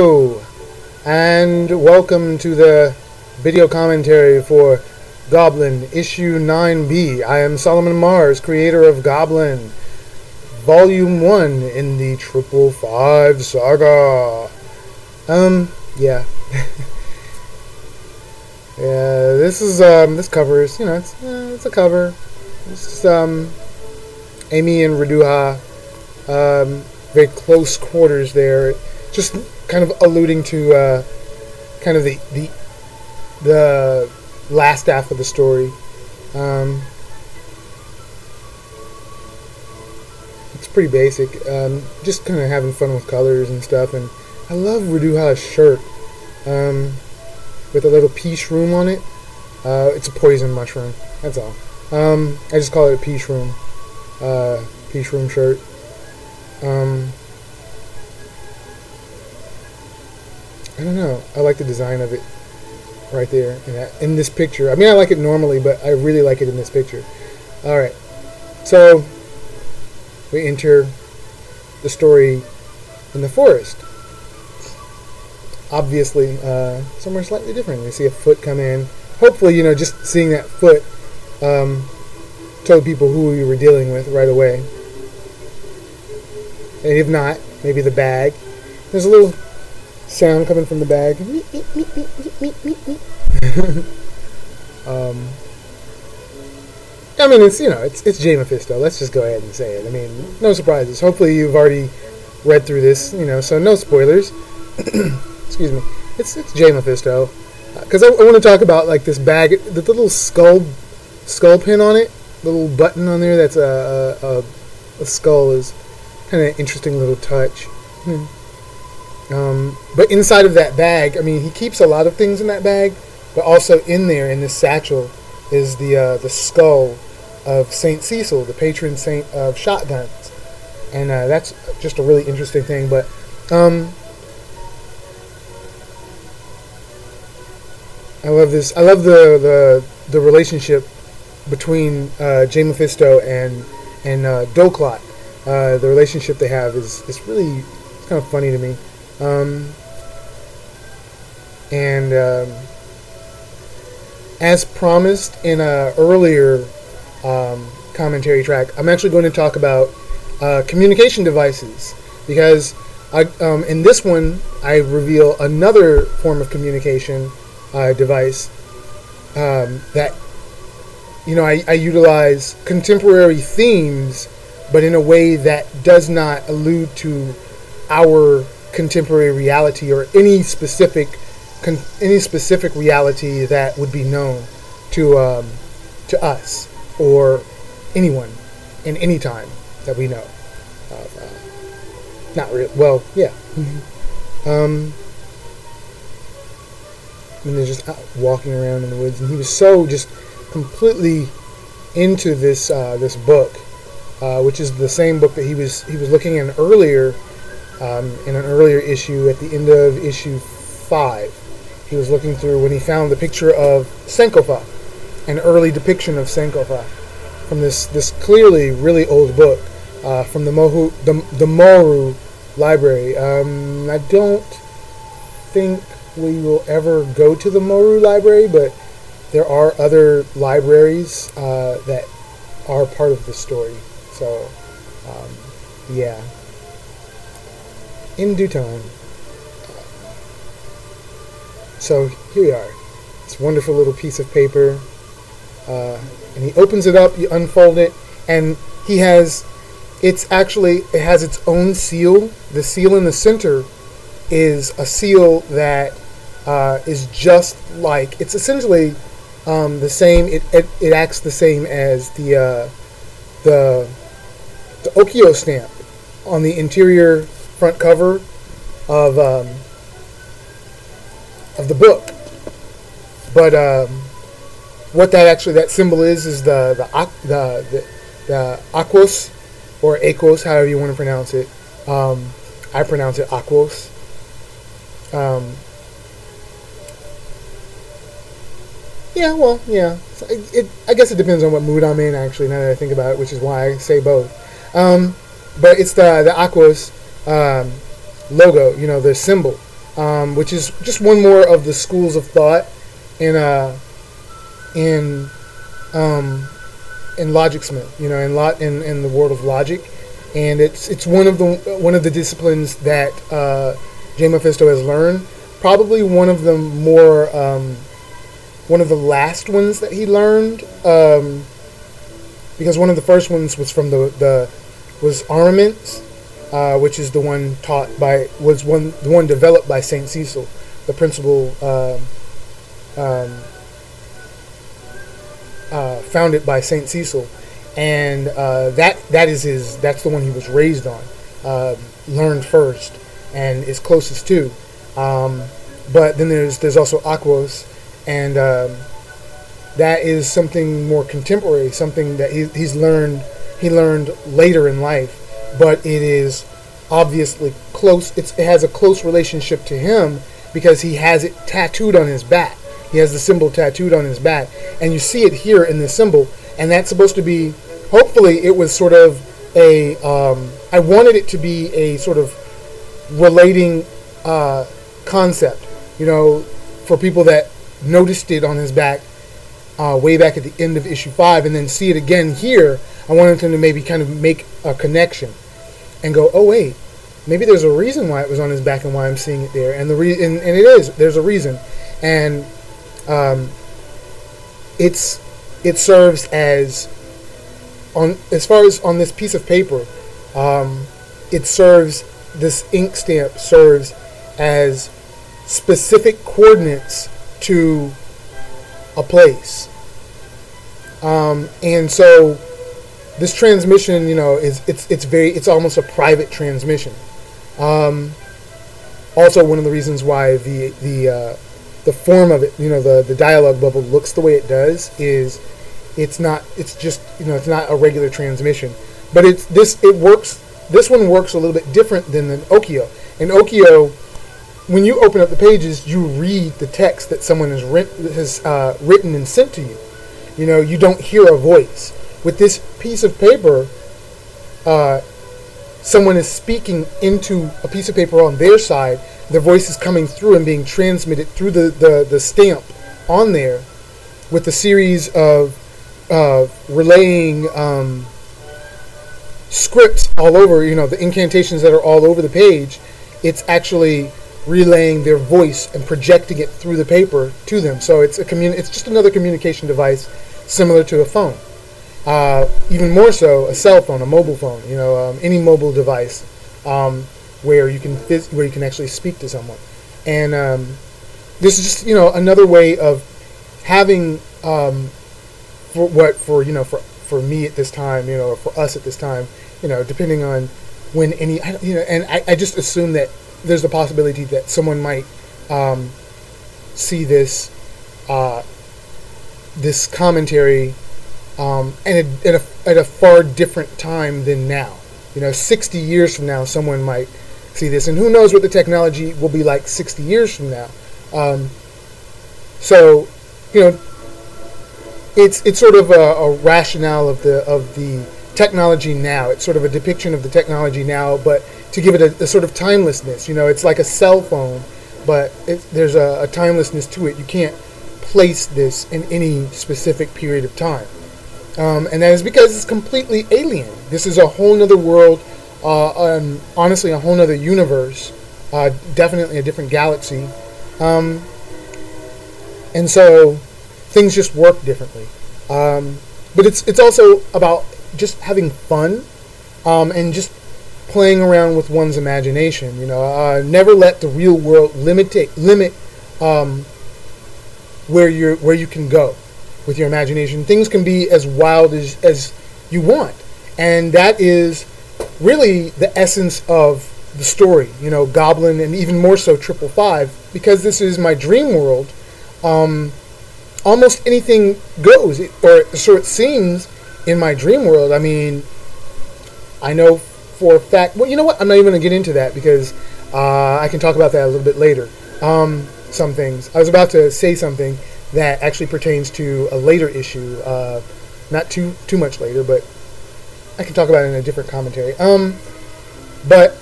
Hello, and welcome to the video commentary for Goblyn, Issue 9B. I am Solomon Mars, creator of Goblyn, Volume 1 in the 555 saga. Yeah. Yeah, this cover is, it's a cover. It's just, Amy and Raduha, very close quarters there. Just kind of alluding to kind of the last half of the story. It's pretty basic. Just kind of having fun with colors and stuff. And I love Raduha's shirt with a little pea shroom on it. It's a poison mushroom. That's all. I just call it a pea shroom. Pea shroom shirt. I don't know. I like the design of it right there in this picture. I mean, I like it normally, but I really like it in this picture. Alright. So, we enter the story in the forest. Obviously, somewhere slightly different. We see a foot come in. Hopefully, just seeing that foot told people who we were dealing with right away. And if not, maybe the bag. There's a little sound coming from the bag. I mean, it's J. Mephisto. Let's just go ahead and say it. I mean, no surprises. Hopefully you've already read through this, so no spoilers. Excuse me. It's J. Mephisto. Because I want to talk about, like, this bag, the little skull pin on it, the little button on there that's a skull is kind of an interesting little touch. But inside of that bag, I mean, he keeps a lot of things in that bag, but also in there, in this satchel, is the skull of Saint Cecil, the patron saint of shotguns, and that's just a really interesting thing. But I love this. I love the relationship between J. Mephisto and Doklot. The relationship they have is really kind of funny to me. As promised in an earlier commentary track, I'm actually going to talk about communication devices, because in this one I reveal another form of communication device that I utilize contemporary themes, but in a way that does not allude to our contemporary reality or any specific reality that would be known to us or anyone in any time that we know of. Not real. Well, yeah. And they're just out walking around in the woods, and he was so just completely into this this book, which is the same book that he was looking at earlier. In an earlier issue, at the end of issue 5, he was looking through when he found the picture of Sankofa, an early depiction of Sankofa, from this clearly really old book from the Moru library. I don't think we will ever go to the Moru library, but there are other libraries that are part of the story. So, yeah. In due time. So here we are. This wonderful little piece of paper, and he opens it up. You unfold it, and it has its own seal. The seal in the center is a seal that is just like, it's essentially the same. It acts the same as the Okio stamp on the interior front cover of the book. But what that symbol is the aquos, or aquos, however you want to pronounce it. I pronounce it aquos. Yeah, well, yeah. So I guess it depends on what mood I'm in, actually, now that I think about it, which is why I say both. But it's the aquos logo, the symbol. which is just one more of the schools of thought in in logicsmith, in the world of logic, and it's one of the disciplines that J. Mephisto has learned. Probably one of the more one of the last ones that he learned, because one of the first ones was from was armaments, which is the one the one developed by Saint Cecil, the principal founded by Saint Cecil, and that's the one he was raised on, learned first, and is closest to. But then there's also Aquos, and that is something more contemporary, something that he learned later in life, but it is obviously close. It has a close relationship to him because he has it tattooed on his back. He has the symbol tattooed on his back, and you see it here in the symbol, and that's supposed to be, hopefully it was sort of a, I wanted it to be a sort of relating concept, for people that noticed it on his back way back at the end of issue 5 and then see it again here. I wanted them to maybe kind of make a connection and go, oh wait, maybe there's a reason why it was on his back and why I'm seeing it there, and there's a reason, and it serves as far as on this piece of paper, this ink stamp serves as specific coordinates to a place, and so this transmission, it's almost a private transmission. Also, one of the reasons why the form of it, the dialogue bubble looks the way it does is it's not a regular transmission, but it works. This one works a little bit different than an Okio. In Okio, when you open up the pages, you read the text that someone has written and sent to you. You don't hear a voice. With this piece of paper, someone is speaking into a piece of paper on their side. Their voice is coming through and being transmitted through the stamp on there, with a series of relaying scripts all over, the incantations that are all over the page. It's actually relaying their voice and projecting it through the paper to them. So it's just another communication device similar to a phone. Even more so, a cell phone, a mobile phone, any mobile device where you can actually speak to someone. And this is just another way of having for me at this time, or for us at this time, depending on when and I just assume that there's the possibility that someone might see this this commentary and at a far different time than now. 60 years from now, someone might see this, and who knows what the technology will be like 60 years from now. So, it's sort of a rationale of the technology now. It's sort of a depiction of the technology now, but to give it a sort of timelessness. It's like a cell phone, but there's a timelessness to it. You can't place this in any specific period of time. And that is because it's completely alien. This is a whole nother world, honestly, a whole nother universe, definitely a different galaxy. And so things just work differently. But it's also about just having fun, and just playing around with one's imagination. Never let the real world limit where you can go with your imagination. Things can be as wild as you want, and that is really the essence of the story. Goblin, and even more so 555, because this is my dream world. Almost anything goes, or so it seems in my dream world. I mean, I know for a fact. Well, you know what? I'm not even going to get into that because I can talk about that a little bit later. Some things. I was about to say something that actually pertains to a later issue, not too much later, but I can talk about it in a different commentary. But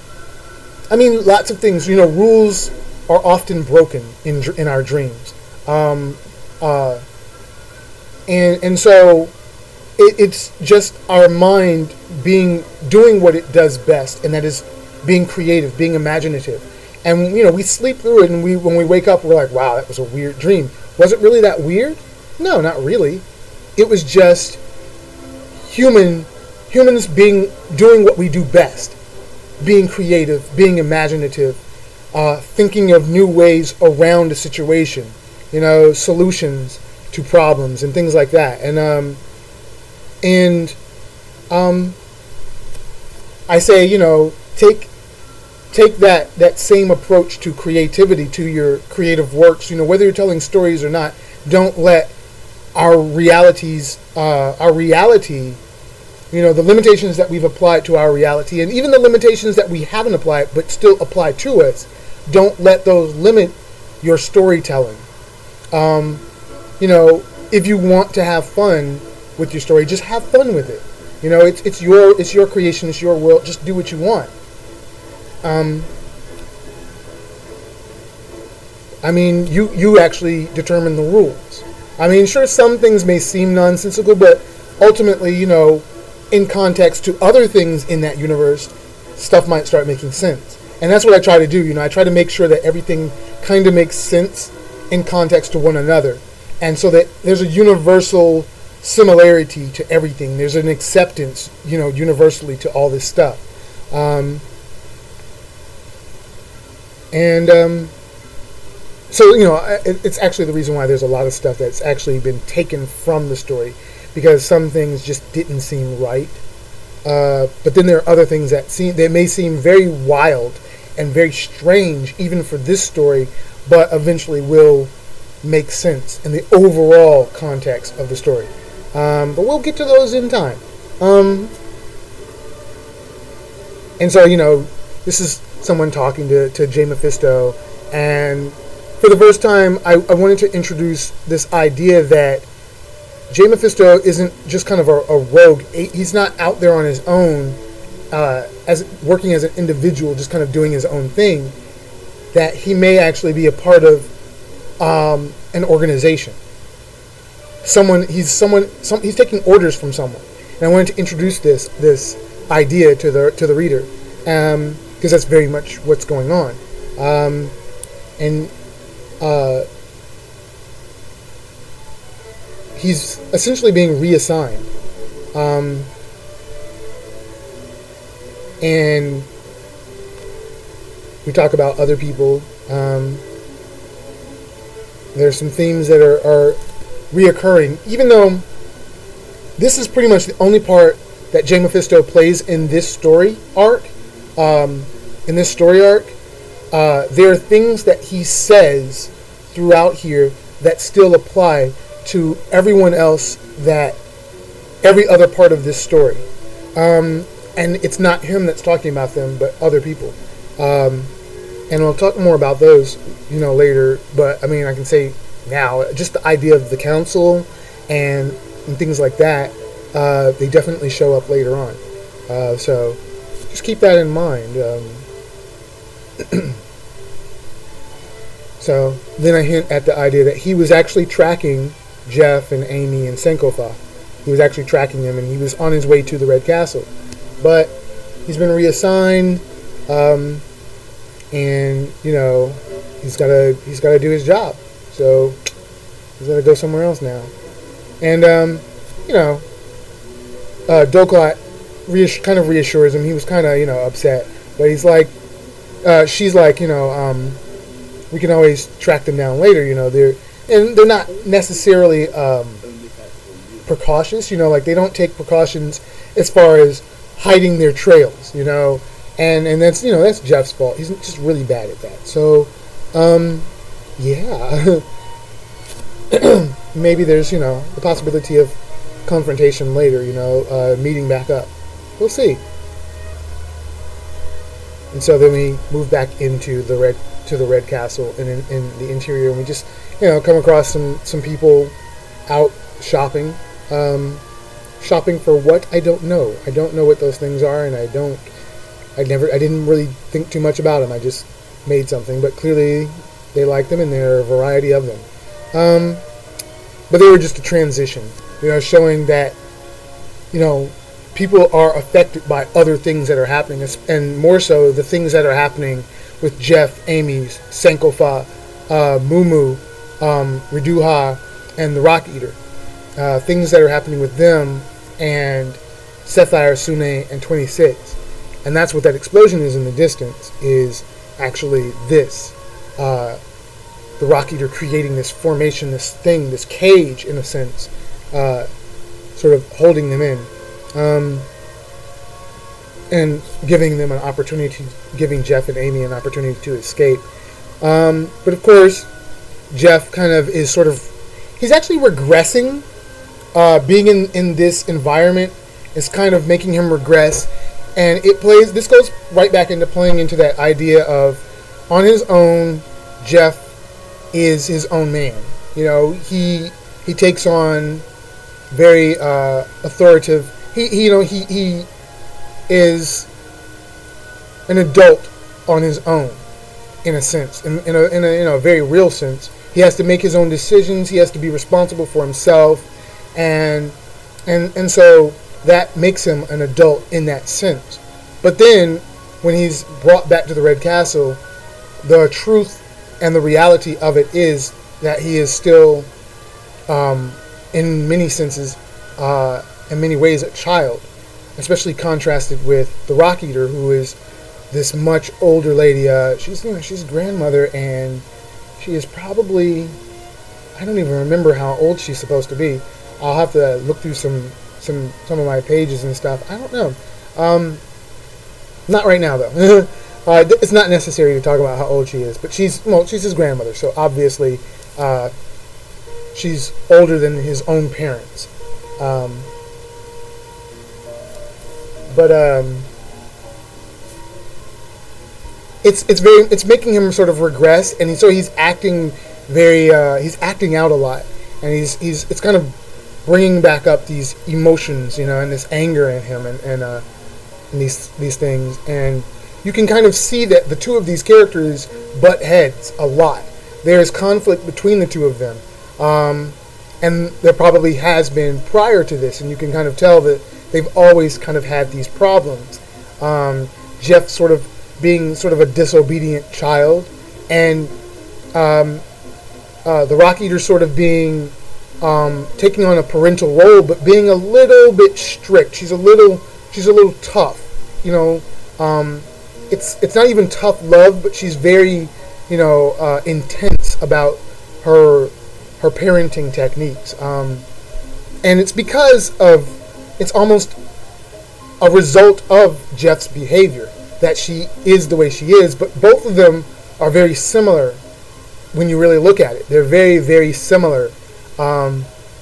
I mean, lots of things. Rules are often broken in our dreams. Uh, and so it's just our mind doing what it does best, and that is being creative, being imaginative. And we sleep through it, and when we wake up, we're like, wow, that was a weird dream. Was it really that weird? No, not really. It was just humans doing what we do best, being creative, being imaginative, thinking of new ways around a situation, solutions to problems and things like that. And I say, take that same approach to creativity, to your creative works. Whether you're telling stories or not, don't let our reality, the limitations that we've applied to our reality, and even the limitations that we haven't applied but still apply to us, don't let those limit your storytelling. If you want to have fun with your story, just have fun with it. It's your creation, it's your world. Just do what you want. You actually determine the rules. Sure, some things may seem nonsensical, but ultimately, in context to other things in that universe, stuff might start making sense. And that's what I try to do. I try to make sure that everything kind of makes sense in context to one another. And so that there's a universal similarity to everything. There's an acceptance, universally to all this stuff. So, it's actually the reason why there's a lot of stuff that's actually been taken from the story, because some things just didn't seem right. But then there are other things that may seem very wild and very strange, even for this story, but eventually will make sense in the overall context of the story. But we'll get to those in time. And so, this is someone talking to J. Mephisto, and for the first time, I wanted to introduce this idea that J. Mephisto isn't just kind of a rogue. He's not out there on his own, as working as an individual, just kind of doing his own thing. That he may actually be a part of an organization. He's taking orders from someone. And I wanted to introduce this idea to the reader, because that's very much what's going on. He's essentially being reassigned. And we talk about other people. There's some themes that are reoccurring, even though this is pretty much the only part that J. Mephisto plays in this story arc. There are things that he says throughout here that still apply to everyone else, that every other part of this story. And it's not him that's talking about them, but other people. And we'll talk more about those, later. But I can say now, just the idea of the council and things like that, they definitely show up later on. So just keep that in mind. So then I hint at the idea that he was actually tracking Jeff and Amy and Sankofa. He was actually tracking them, and he was on his way to the Red Castle. But he's been reassigned, and he's gotta do his job. So he's gonna go somewhere else now. And Doklat kind of reassures him. He was kind of upset, but he's like, she's like, we can always track them down later. They're not necessarily precautious. Like they don't take precautions as far as hiding their trails. And that's that's Jeff's fault. He's just really bad at that. So, yeah, maybe there's the possibility of confrontation later. Meeting back up. We'll see. And so then we move back into the Red Castle and in the interior, and we just come across some people out shopping. Shopping for what? I don't know. I don't know what those things are, and I didn't really think too much about them. I just made something, but clearly they like them, and there are a variety of them. But they were just a transition, showing that, people are affected by other things that are happening, and more so the things that are happening with Jeff, Amy, Sankofa, Mumu, Riduha, and the Rock Eater. Things that are happening with them and Sapphire, Sune, and 26. And that's what that explosion is in the distance, is actually this. The Rock Eater creating this formation, this thing, this cage, in a sense, sort of holding them in. And giving them an opportunity, giving Jeff and Amy an opportunity to escape. But of course, Jeff kind of is he's actually regressing. Being in this environment is kind of making him regress. And this goes right back into playing into that idea of, on his own, Jeff is his own man. He takes on very authoritative. He is an adult on his own, in a sense, in a very real sense. He has to make his own decisions. He has to be responsible for himself, and so that makes him an adult in that sense. But then, when he's brought back to the Red Castle, the truth and the reality of it is that he is still, in many senses, in many ways, a child, especially contrasted with the Rock Eater, who is this much older lady. She's a grandmother, and she is probably, I don't even remember how old she's supposed to be. I'll have to look through some of my pages and stuff. I don't know. Not right now, though. It's not necessary to talk about how old she is, but she's his grandmother, so obviously she's older than his own parents. It's making him sort of regress, and so he's acting he's acting out a lot, and it's kind of bringing back up these emotions, and this anger in him, and these things, and you can kind of see that the two of these characters butt heads a lot. There's conflict between the two of them, and there probably has been prior to this, and you can kind of tell that they've always kind of had these problems. Jeff sort of being sort of a disobedient child, and the Rock Eater sort of being taking on a parental role, but being a little bit strict. She's a little tough. It's not even tough love, but she's very intense about her parenting techniques, and it's because of, it's almost a result of Jeff's behavior that she is the way she is. But both of them are very similar when you really look at it. They're very, very similar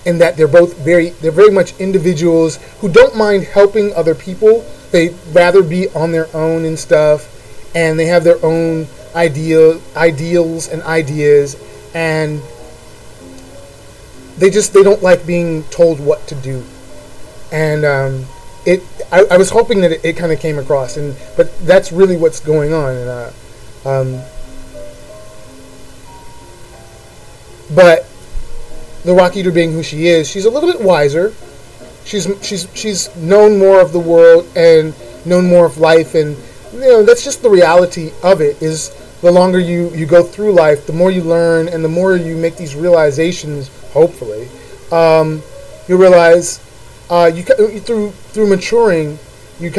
in that they're very much individuals who don't mind helping other people. They rather be on their own and stuff, and they have their own ideals and ideas, and they don't like being told what to do. And I was hoping that it kind of came across, but that's really what's going on. But the Rock Eater, being who she is, she's a little bit wiser. She's known more of the world and known more of life, and that's just the reality of it. Is the longer you go through life, the more you learn, and the more you make these realizations. Hopefully, you realize through maturing, you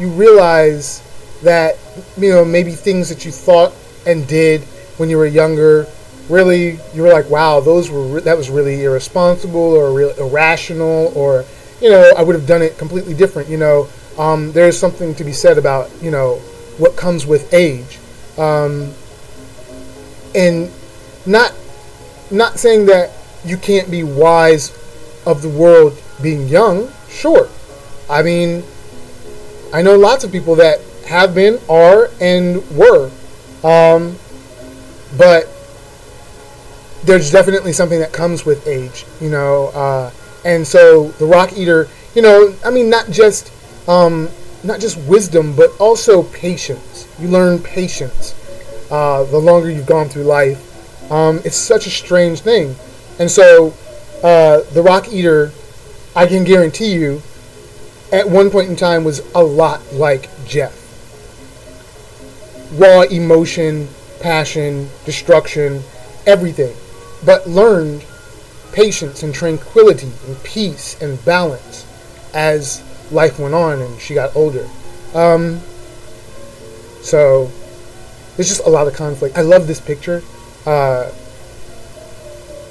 realize that maybe things that you thought and did when you were younger, really you were like, wow, that was really irresponsible or really irrational, or I would have done it completely different. There's something to be said about what comes with age, and not saying that you can't be wise of the world being young. Sure, I mean, I know lots of people that have been, are, and were, but there's definitely something that comes with age, and so the Rock Eater, I mean, not just wisdom, but also patience. You learn patience. the longer you've gone through life. It's such a strange thing. And so the Rock Eater, I can guarantee you, at one point in time was a lot like Jeff. Raw emotion, passion, destruction, everything. But learned patience and tranquility and peace and balance as life went on and she got older. So there's just a lot of conflict. I love this picture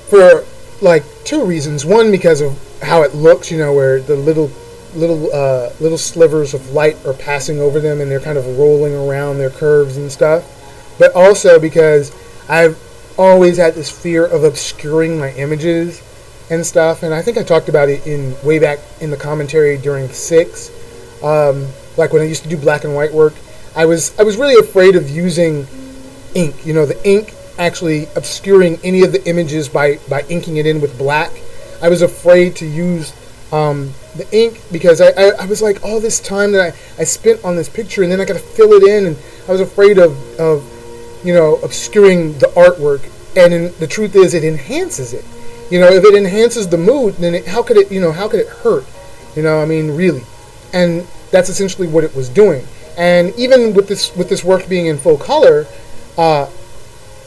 for like two reasons. One, because of how it looks, where the little slivers of light are passing over them and they're kind of rolling around their curves and stuff. But also because I've always had this fear of obscuring my images and stuff, and I think I talked about it way back in the commentary during 6. Like when I used to do black and white work, I was really afraid of using ink. The ink actually obscuring any of the images by inking it in with black. I was afraid to use the ink because I was like, all this time that I spent on this picture, and then I got to fill it in, and I was afraid of obscuring the artwork. And the truth is, it enhances it. If it enhances the mood, then how could it hurt? Really. And that's essentially what it was doing. And even with this work being in full color,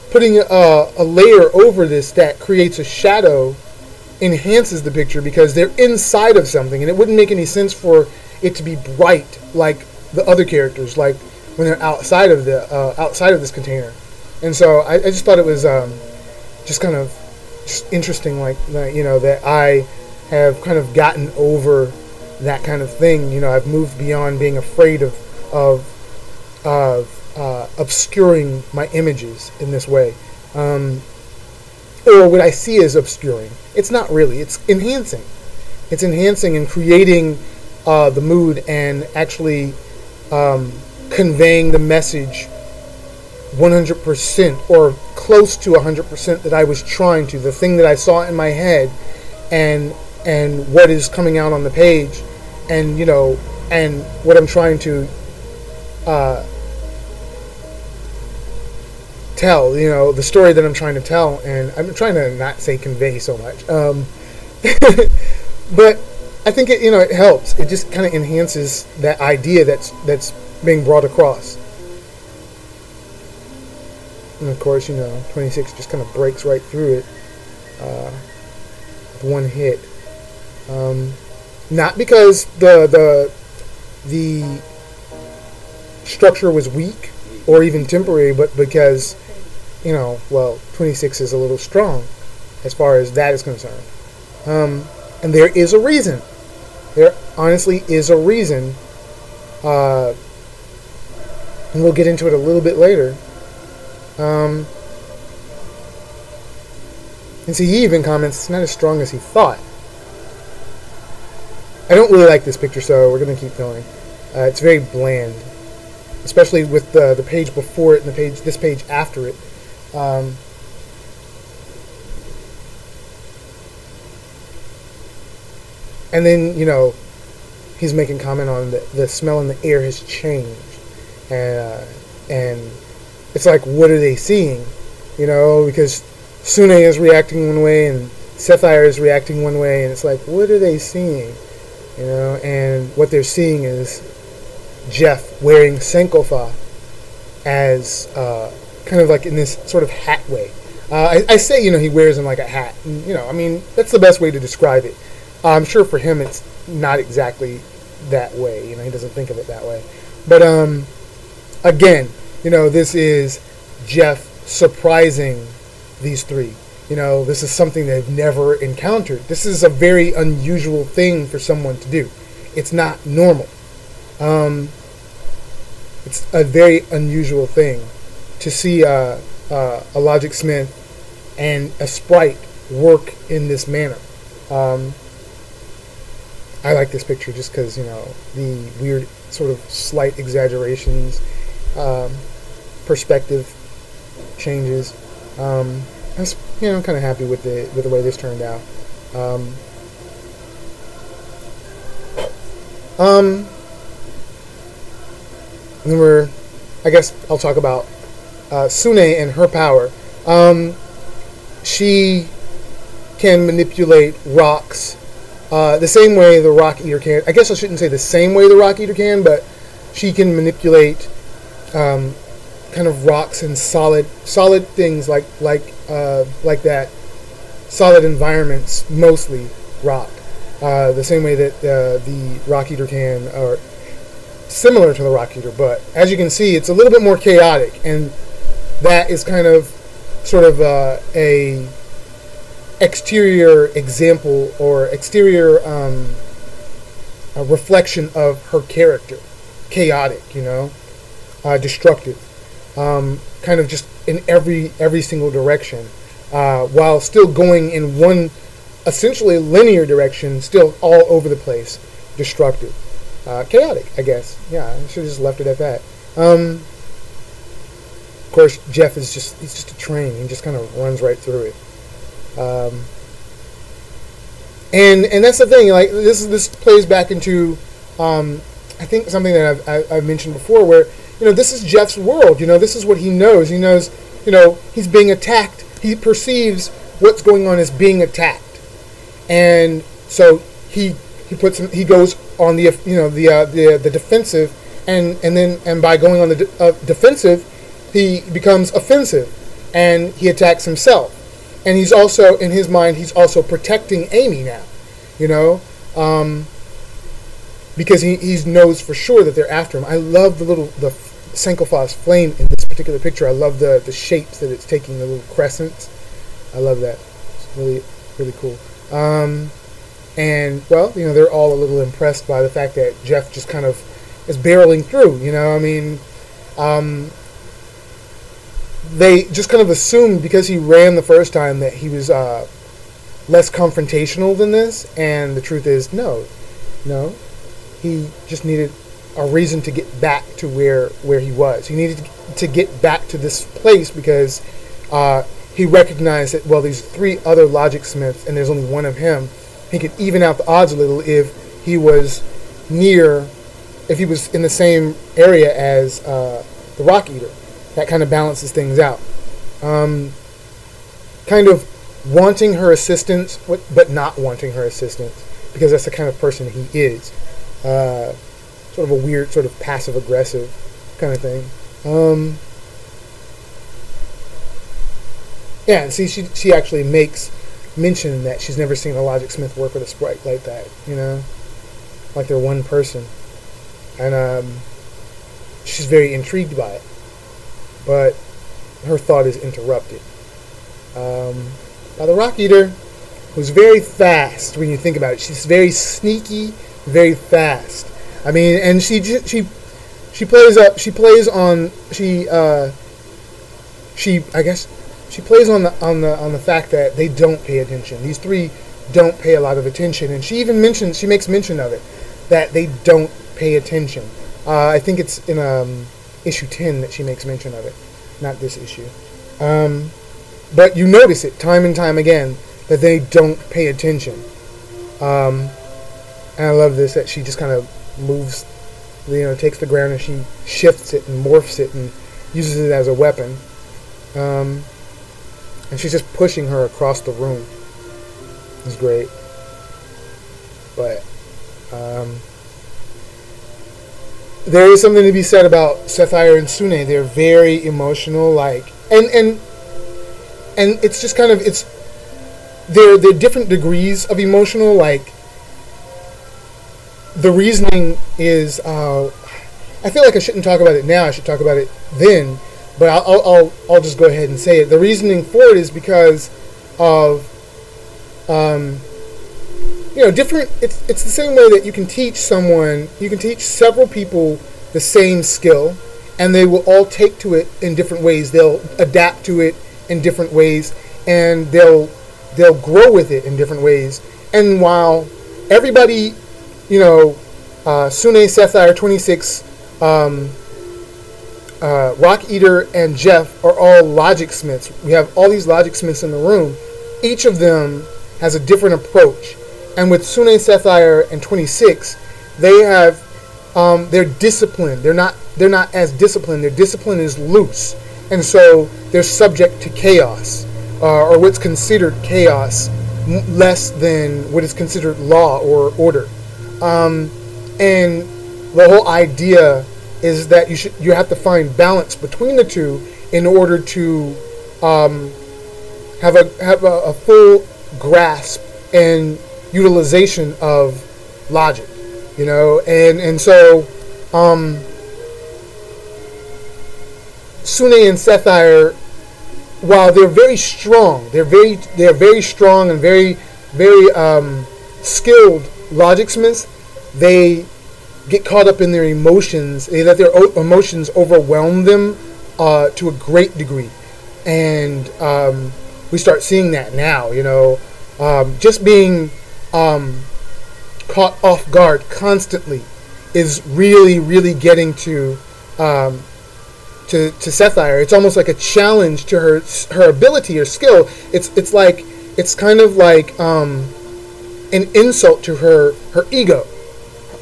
putting a layer over this that creates a shadow enhances the picture because they're inside of something, and it wouldn't make any sense for it to be bright like the other characters, like when they're outside of this container. And so I just thought it was just kind of just interesting, that I have kind of gotten over that kind of thing. I've moved beyond being afraid of obscuring my images in this way, or what I see as obscuring. It's not really. It's enhancing. It's enhancing and creating the mood and actually conveying the message 100% or close to 100% that I was trying to. The thing that I saw in my head and what is coming out on the page, and and what I'm trying to tell, the story that I'm trying to tell. And I'm trying to not say convey so much, but I think it helps. It just kind of enhances that idea that's being brought across. And of course, 26 just kind of breaks right through it with one hit. Not because the structure was weak or even temporary, but because 26 is a little strong as far as that is concerned. And there is a reason. There honestly is a reason. And we'll get into it a little bit later. And see, he even comments, it's not as strong as he thought. I don't really like this picture, so we're going to keep going. It's very bland, especially with the page before it and this page after it. And then, he's making comment on the smell in the air has changed. And it's like, what are they seeing? Because Sune is reacting one way and Sethire is reacting one way, and it's like, what are they seeing? And what they're seeing is Jeff wearing Sankofa as kind of like in this sort of hat way. I say, he wears him like a hat. And, that's the best way to describe it. I'm sure for him it's not exactly that way. He doesn't think of it that way. But again, this is Jeff surprising these three. This is something they've never encountered. This is a very unusual thing for someone to do. It's not normal. It's a very unusual thing to see a Logic Smith and a sprite work in this manner. I like this picture just because, the weird sort of slight exaggerations, perspective changes. I was, kind of happy with the way this turned out. And then I guess I'll talk about Sune and her power. She can manipulate rocks the same way the Rock Eater can. I guess I shouldn't say the same way the Rock Eater can, but she can manipulate kind of rocks and solid things like that. Solid environments, mostly rock. The same way that the Rock Eater can, or similar to the Rock Eater, but as you can see, it's a little bit more chaotic, and that is kind of sort of a exterior example or exterior a reflection of her character. Chaotic, destructive, kind of just in every single direction, while still going in one essentially linear direction, still all over the place, destructive, chaotic, I guess. Yeah, I should have just left it at that. Of course, Jeff is he's just a train. He just kind of runs right through it. And that's the thing. Like this plays back into I think something that I've mentioned before, where this is Jeff's world. This is what he knows. He knows he's being attacked. He perceives what's going on as being attacked, and so he goes on the defensive, and by going on the defensive, he becomes offensive, and he attacks himself. And he's also, in his mind, he's also protecting Amy now, because he knows for sure that they're after him. I love the Sankophos flame in this particular picture. I love the shapes that it's taking, the little crescents. I love that. It's really, really cool. And, well, they're all a little impressed by the fact that Jeff just kind of is barreling through, they just kind of assumed because he ran the first time that he was less confrontational than this, and the truth is, no. He just needed a reason to get back to where he was. He needed to get back to this place because he recognized that, well, there's 3 other logic smiths and there's only one of him. He could even out the odds a little if he was if he was in the same area as the Rock Eater. That kind of balances things out. Kind of wanting her assistance, but not wanting her assistance, because that's the kind of person he is. Sort of a weird, sort of passive-aggressive kind of thing. Yeah, and see, she actually makes mention that she's never seen a Logic Smith work with a sprite like that, like they're one person. And she's very intrigued by it. But her thought is interrupted by the Rock Eater, who's very fast when you think about it. She's very sneaky, very fast. I mean, and she plays on the fact that they don't pay attention. These 3 don't pay a lot of attention, and she makes mention of it, that they don't pay attention. I think it's in issue 10 that she makes mention of it, not this issue. But you notice it time and time again that they don't pay attention. And I love this, that she just kind of moves, takes the ground and she shifts it and morphs it and uses it as a weapon. And she's just pushing her across the room. It's great. But there is something to be said about Sapphire and Sune. They're very emotional, and it's just kind of, they're different degrees of emotional. Like, the reasoning is, I feel like I shouldn't talk about it now. I should talk about it then, but I'll just go ahead and say it. The reasoning for it is because of different. It's the same way that you can teach several people the same skill, and they will all take to it in different ways. They'll adapt to it in different ways, and they'll grow with it in different ways. And while everybody, Sune, Sapphire, 26, Rock Eater, and Jeff are all Logic Smiths. We have all these Logic Smiths in the room. Each of them has a different approach. And with Sune, Sapphire, and 26, they have they're disciplined. They're not as disciplined. Their discipline is loose. and so they're subject to chaos, or what's considered chaos, less than what is considered law or order. And the whole idea is that you have to find balance between the two in order to have a full grasp and utilization of logic, and so Sune and Sethire, while they're very strong, they're very strong and very skilled logicsmiths. They get caught up in their emotions. They let their emotions overwhelm them to a great degree, and we start seeing that now. Just being caught off guard constantly is really getting to Sethire. It's almost like a challenge to her ability or skill. It's kind of like an insult to her ego,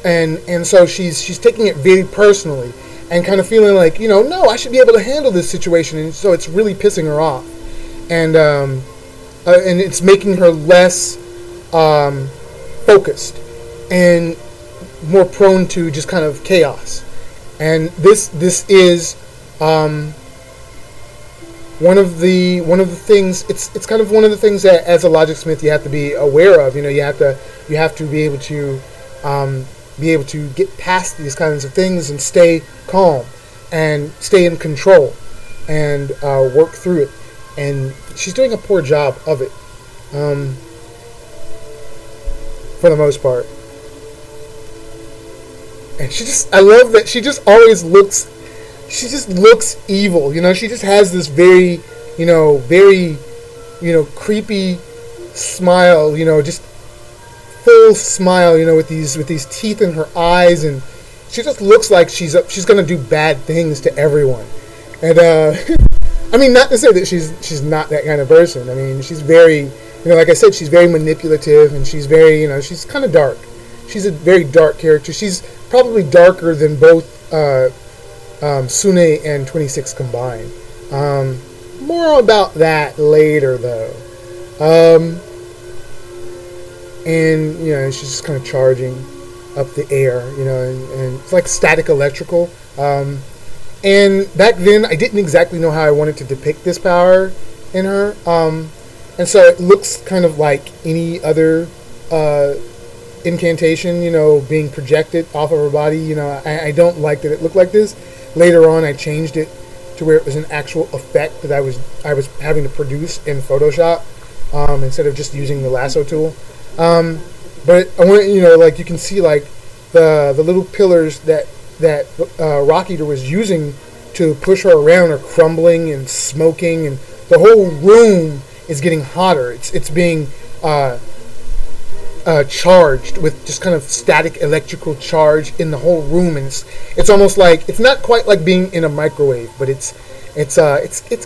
and so she's taking it very personally and kind of feeling like, no, I should be able to handle this situation, and so it's really pissing her off, and it's making her less focused and more prone to just kind of chaos. And this is one of the things. It's kind of one of the things that, as a logicsmith, you have to be aware of. You have to be able to get past these kinds of things and stay calm and stay in control and work through it. And she's doing a poor job of it, for the most part. And I love that she just always looks. She just looks evil, She just has this very, very, creepy smile, just full smile, with these teeth in her eyes, and she just looks like she's gonna do bad things to everyone. And I mean, not to say that she's not that kind of person. I mean, she's very, like I said, she's very manipulative, and she's very, she's kind of dark. She's a very dark character. She's probably darker than both Sune and 26 combined. More about that later, though. And she's just kind of charging up the air, and it's like static electrical. And back then, I didn't exactly know how I wanted to depict this power in her. And so it looks kind of like any other incantation, being projected off of her body. I don't like that it looked like this. Later on, I changed it to where it was an actual effect that I was having to produce in Photoshop, instead of just using the lasso tool. But I want like you can see like the little pillars that Rock Eater was using to push her around are crumbling and smoking, and the whole room is getting hotter. It's being charged with just kind of static electrical charge in the whole room, and it's almost like, it's not quite like being in a microwave, but it's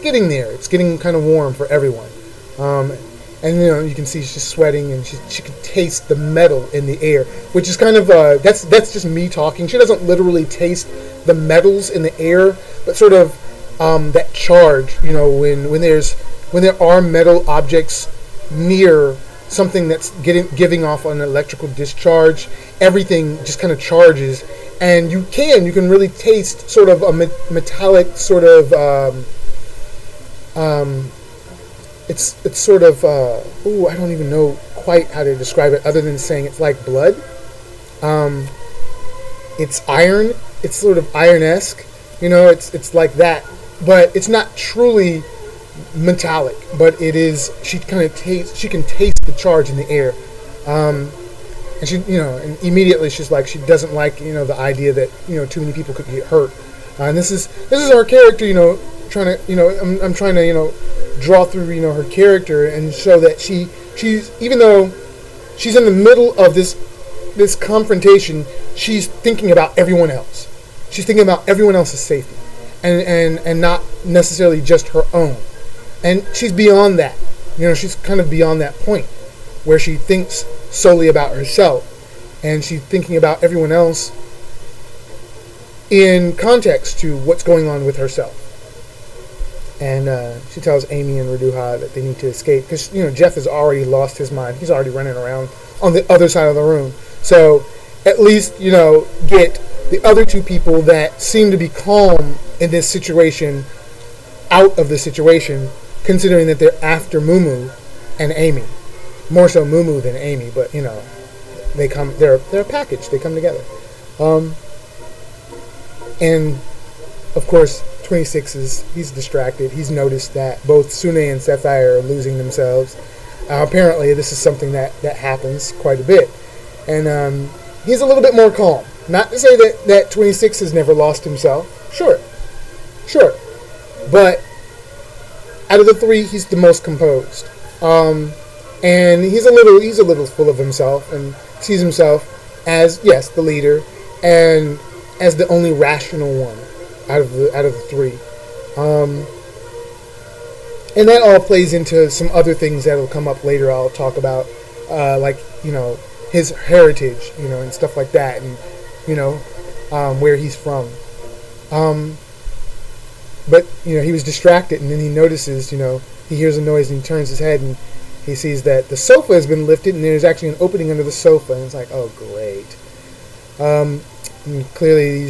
getting there. It's getting kind of warm for everyone. And you can see she's sweating, and she can taste the metal in the air, which is kind of that's just me talking. She doesn't literally taste the metals in the air, but sort of that charge. When there are metal objects near something that's giving off an electrical discharge, everything just kind of charges, and you can really taste sort of a metallic sort of it's sort of I don't even know quite how to describe it other than saying it's like blood. It's iron. It's sort of iron-esque. It's like that, but it's not truly metallic, but it is. She can taste the charge in the air, and she and immediately she's like, she doesn't like the idea that too many people could get hurt, and this is our character trying to I'm trying to draw through her character and show that she's even though she's in the middle of this confrontation, she's thinking about everyone else. She's thinking about everyone else's safety, and not necessarily just her own. And she's beyond that. She's kind of beyond that point where she thinks solely about herself, and she's thinking about everyone else in context to what's going on with herself. and she tells Amy and Reduha that they need to escape because Jeff has already lost his mind. He's already running around on the other side of the room. So at least get the other two people that seem to be calm in this situation out of the situation, considering that they're after Mumu and Amy. More so Mumu than Amy, but they're a package. They come together. And of course 26 he's distracted. He's noticed that both Sune and Sapphire are losing themselves. Apparently this is something that happens quite a bit. And he's a little bit more calm. Not to say that 26 has never lost himself. Sure. But out of the three, he's the most composed. And he's a little full of himself and sees himself as, yes, the leader and as the only rational one out of the three. And that all plays into some other things that'll come up later. I'll talk about, like his heritage, and stuff like that, and where he's from. But he was distracted, and then he notices, he hears a noise, and he turns his head, and he sees that the sofa has been lifted, and there's actually an opening under the sofa, and it's like, oh great. And clearly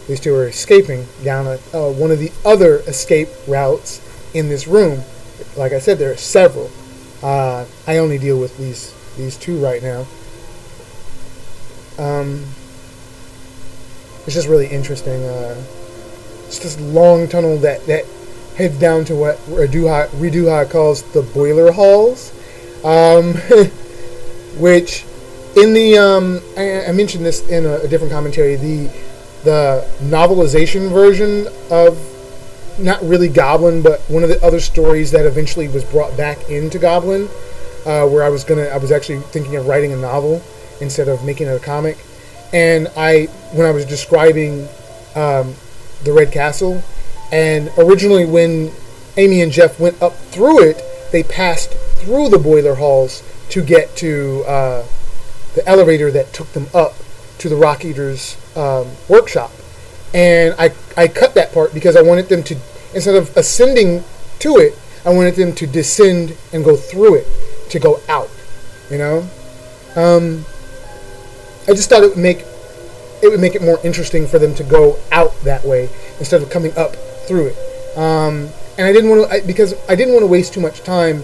these two are escaping down one of the other escape routes in this room. Like I said, there are several. I only deal with these two right now. It's just really interesting. It's this long tunnel that heads down to what Reduha calls the boiler halls, which in the I mentioned this in a different commentary. The novelization version of, not really Goblin, but one of the other stories that eventually was brought back into Goblin, where I was actually thinking of writing a novel instead of making it a comic. And when I was describing the Red Castle, and originally when Amy and Jeff went up through it, they passed through the boiler halls to get to the elevator that took them up to the Rock Eater's workshop. And I cut that part because I wanted them to, instead of ascending to it, I wanted them to descend and go through it, to go out, I just thought it would make it more interesting for them to go out that way instead of coming up through it. And I didn't want to, because I didn't want to waste too much time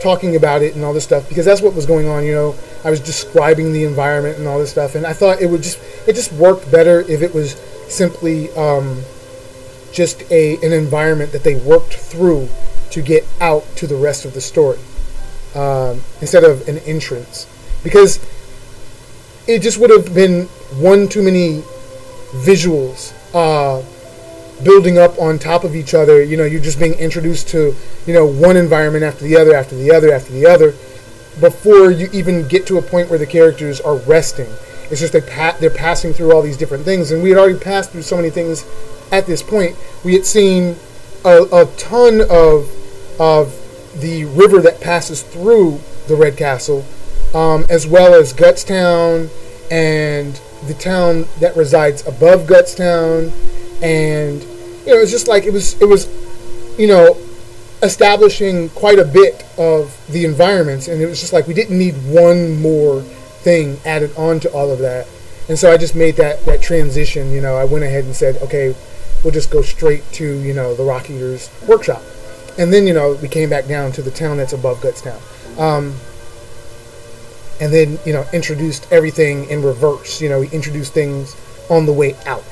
talking about it and all this stuff, because that's what was going on. I was describing the environment and all this stuff, and I thought it just worked better if it was simply just an environment that they worked through to get out to the rest of the story, instead of an entrance, because it just would have been one too many visuals building up on top of each other. You're just being introduced to one environment after the other, after the other, after the other, before you even get to a point where the characters are resting. It's just they're passing through all these different things, and we had already passed through so many things at this point. We had seen a ton of the river that passes through the Red Castle, as well as Gutstown and the town that resides above Gutstown, and it's just like it was establishing quite a bit of the environments, and it was just like we didn't need one more thing added on to all of that. And so I just made that transition. I went ahead and said, okay, we'll just go straight to the Rock Eater's workshop, and then we came back down to the town that's above Gutstown, and then introduced everything in reverse. We introduced things on the way out,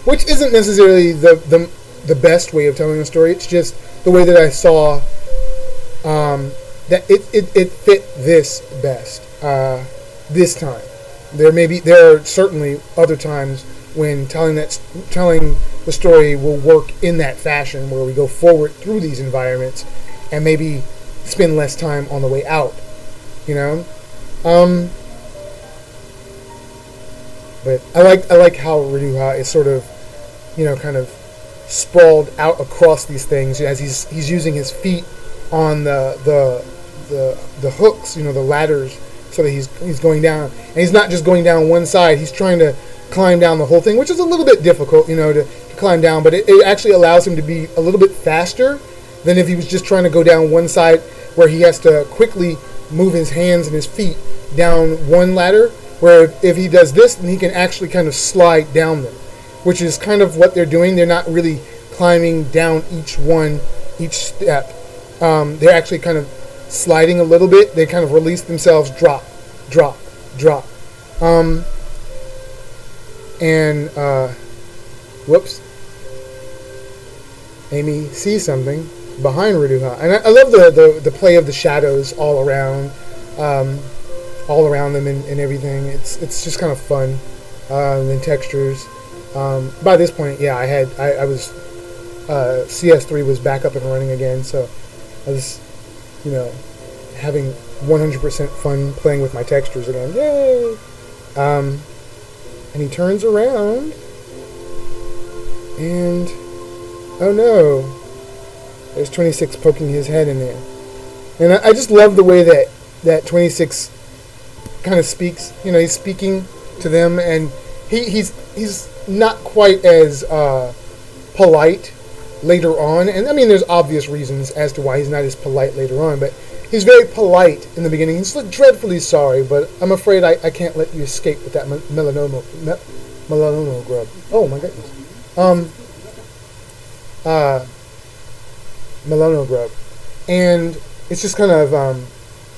which isn't necessarily the best way of telling a story. It's just the way that I saw that it fit this best this time. There are certainly other times when telling the story will work in that fashion, where we go forward through these environments and maybe spend less time on the way out, But I like how Reduha is sort of, kind of sprawled out across these things as he's using his feet on the hooks, the ladders, so that he's going down, and he's not just going down one side. He's trying to climb down the whole thing, which is a little bit difficult, to climb down, but it actually allows him to be a little bit faster than if he was just trying to go down one side where he has to quickly move his hands and his feet down one ladder, where if he does this, then he can actually kind of slide down them, which is kind of what they're doing. They're not really climbing down each step. They're actually kind of sliding a little bit. They kind of release themselves, drop, drop, drop. Whoops. Amy sees something behind Ruduha, and I love the play of the shadows all around them and everything. It's just kind of fun, and textures. By this point, yeah, I was CS3 was back up and running again, so I was, having 100% fun playing with my textures again. Yay! And he turns around, and oh no, there's 26 poking his head in there. And I just love the way that 26 kind of speaks. He's speaking to them, and he's not quite as polite later on. And I mean, there's obvious reasons as to why he's not as polite later on, but he's very polite in the beginning. He's dreadfully sorry, but I'm afraid I can't let you escape with that melanoma grub. Oh my goodness. Melono grub. And it's just kind of,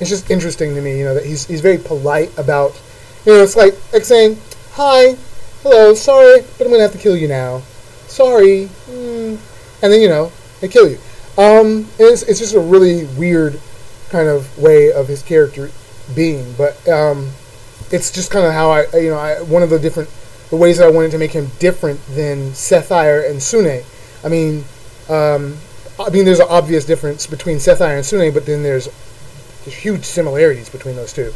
it's just interesting to me, that he's very polite about, it's like saying, hi, hello, sorry, but I'm going to have to kill you now. Sorry. And then, they kill you. It's just a really weird kind of way of his character being, but it's just kind of how one of the ways that I wanted to make him different than Sethire and Sune. I mean, there's an obvious difference between Sethire and Sune, but then there's huge similarities between those two,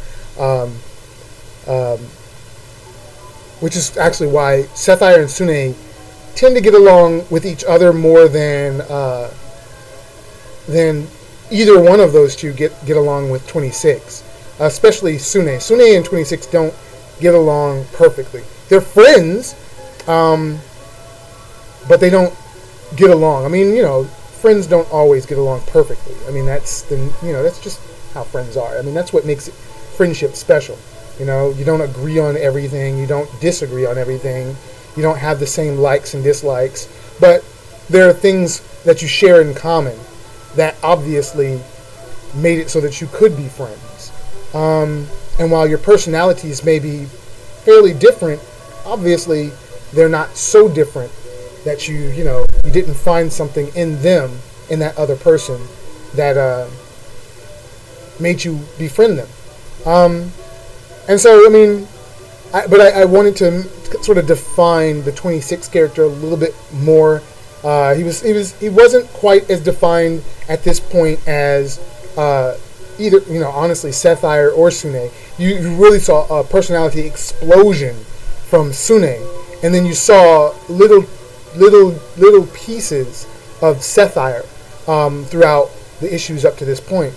which is actually why Sethire and Sune tend to get along with each other more than either one of those two get along with 26, especially Sune. Sune and 26 don't get along perfectly. They're friends, but they don't get along. I mean, friends don't always get along perfectly. I mean, that's just how friends are. I mean, that's what makes friendship special. You don't agree on everything. You don't disagree on everything. You don't have the same likes and dislikes. But there are things that you share in common that obviously made it so that you could be friends. And while your personalities may be fairly different, obviously they're not so different that you didn't find something in them, in that other person, that made you befriend them. And so, I mean, I wanted to sort of define the 26 character a little bit more. He wasn't quite as defined at this point as either, honestly, Sethire or Sune. You really saw a personality explosion from Sune, and then you saw little pieces of Sethire throughout the issues up to this point.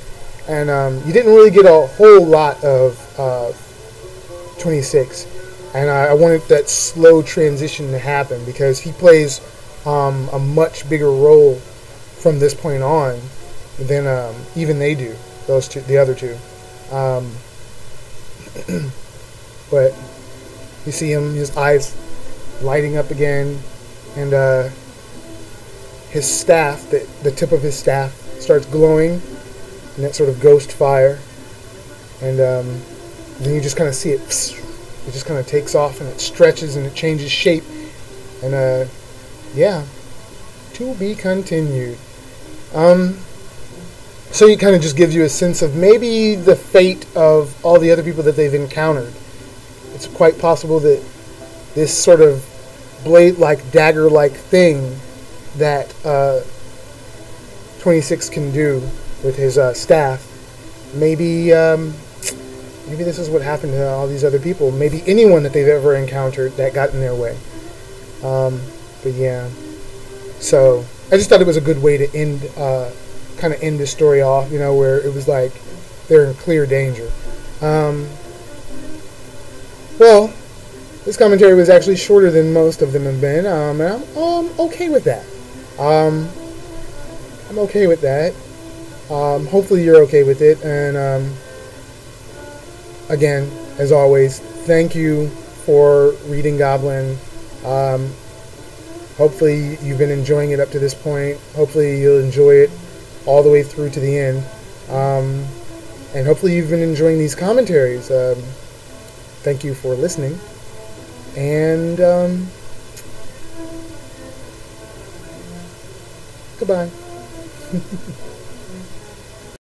And you didn't really get a whole lot of 26. And I wanted that slow transition to happen because he plays a much bigger role from this point on than even they do, those two, the other two. But you see him, his eyes lighting up again, and his staff, the tip of his staff starts glowing in that sort of ghost fire, and then you just kind of see it. It just kind of takes off and it stretches and it changes shape, and yeah, to be continued. So it kind of just gives you a sense of maybe the fate of all the other people that they've encountered. It's quite possible that this sort of blade-like, dagger-like thing that 26 can do with his staff, maybe this is what happened to all these other people. Maybe anyone that they've ever encountered that got in their way. But yeah, so I just thought it was a good way to end this story off, where it was like they're in clear danger. Well, This commentary was actually shorter than most of them have been, and I'm okay with that. I'm okay with that. Hopefully you're okay with it, and again, as always, thank you for reading Goblin. Hopefully you've been enjoying it up to this point. Hopefully you'll enjoy it all the way through to the end. And hopefully you've been enjoying these commentaries. Thank you for listening. And goodbye.